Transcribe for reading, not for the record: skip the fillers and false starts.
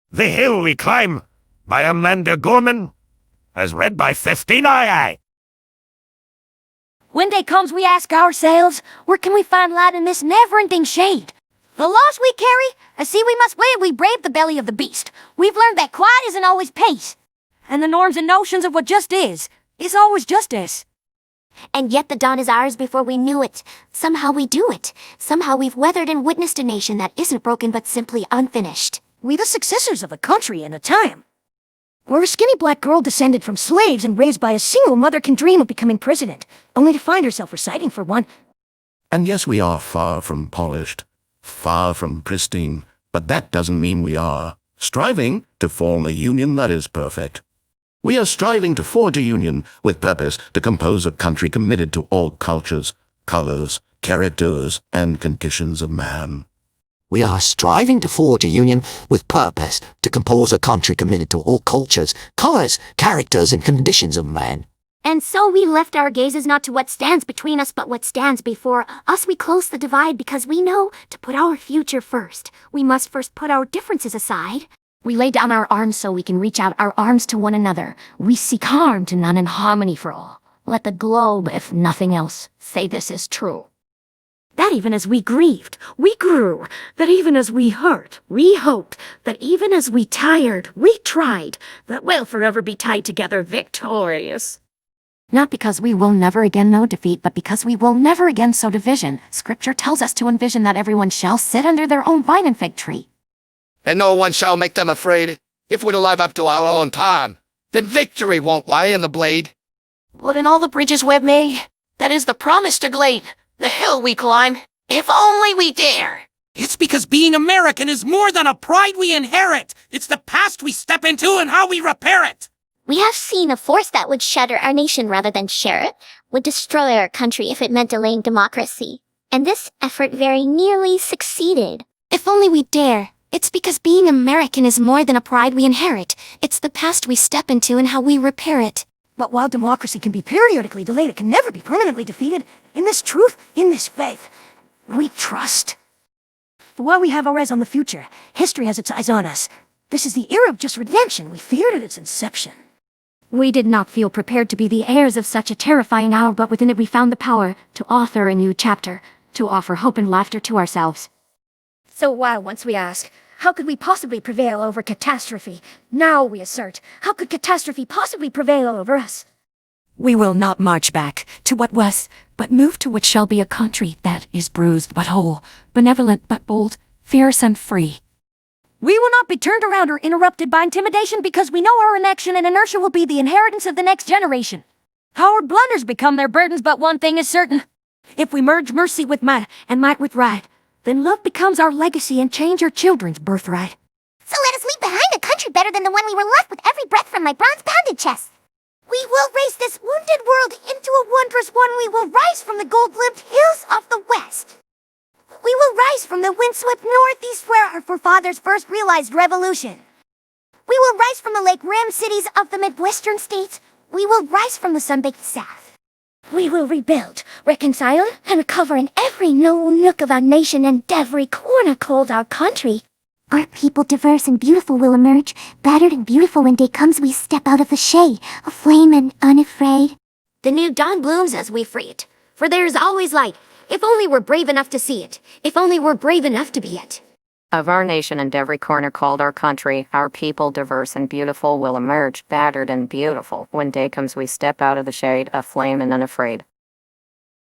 The Hill We Climb by Amanda Gorman, as read by 15II. When day comes, we ask ourselves, where can we find light in this never-ending shade? The loss we carry, I see we must wait, we brave the belly of the beast. We've learned that quiet isn't always peace, and the norms and notions of what just is always justice. And yet the dawn is ours before we knew it. Somehow we do it. Somehow we've weathered and witnessed a nation that isn't broken but simply unfinished. We the successors of a country and a time, where a skinny black girl descended from slaves and raised by a single mother can dream of becoming president, only to find herself reciting for one. And yes, we are far from polished, far from pristine, but that doesn't mean we are striving to form a union that is perfect. We are striving to forge a union with purpose to compose a country committed to all cultures, colors, characters, and conditions of man. We are striving to forge a union with purpose to compose a country committed to all cultures, colors, characters, and conditions of man. And so we left our gazes not to what stands between us but what stands before us. We close the divide because we know to put our future first, we must first put our differences aside. We lay down our arms so we can reach out our arms to one another. We seek harm to none and harmony for all. Let the globe, if nothing else, say this is true. That even as we grieved, we grew. That even as we hurt, we hoped. That even as we tired, we tried. That we'll forever be tied together victorious. Not because we will never again know defeat, but because we will never again sow division. Scripture tells us to envision that everyone shall sit under their own vine and fig tree. And no one shall make them afraid. If we're to live up to our own time, then victory won't lie in the blade. But in all the bridges we've made, that is the promise to glade, the hill we climb, if only we dare. It's because being American is more than a pride we inherit. It's the past we step into and how we repair it. We have seen a force that would shatter our nation rather than share it, would destroy our country if it meant delaying democracy. And this effort very nearly succeeded. If only we dare. It's because being American is more than a pride we inherit. It's the past we step into and how we repair it. But while democracy can be periodically delayed, it can never be permanently defeated. In this truth, in this faith, we trust. For while we have our eyes on the future, history has its eyes on us. This is the era of just redemption we feared at its inception. We did not feel prepared to be the heirs of such a terrifying hour, but within it we found the power to author a new chapter, to offer hope and laughter to ourselves. So while once we ask, how could we possibly prevail over catastrophe? Now we assert, how could catastrophe possibly prevail over us? We will not march back to what was, but move to what shall be a country that is bruised but whole, benevolent but bold, fierce and free. We will not be turned around or interrupted by intimidation because we know our inaction and inertia will be the inheritance of the next generation. Our blunders become their burdens, but one thing is certain. If we merge mercy with might and might with right, then love becomes our legacy and change our children's birthright. So let us leave behind a country better than the one we were left with every breath from my bronze-pounded chest. We will raise this wounded world into a wondrous one. We will rise from the gold-lipped hills of the west. We will rise from the windswept northeast where our forefathers first realized revolution. We will rise from the lake-rimmed cities of the midwestern states. We will rise from the sun-baked south. We will rebuild, reconcile, and recover in every nook of our nation and every corner called our country. Our people diverse and beautiful will emerge, battered and beautiful when day comes we step out of the shade, aflame and unafraid. The new dawn blooms as we free it, for there is always light, if only we're brave enough to see it, if only we're brave enough to be it. Of our nation and every corner called our country, our people diverse and beautiful will emerge, battered and beautiful. When day comes we step out of the shade, aflame and unafraid.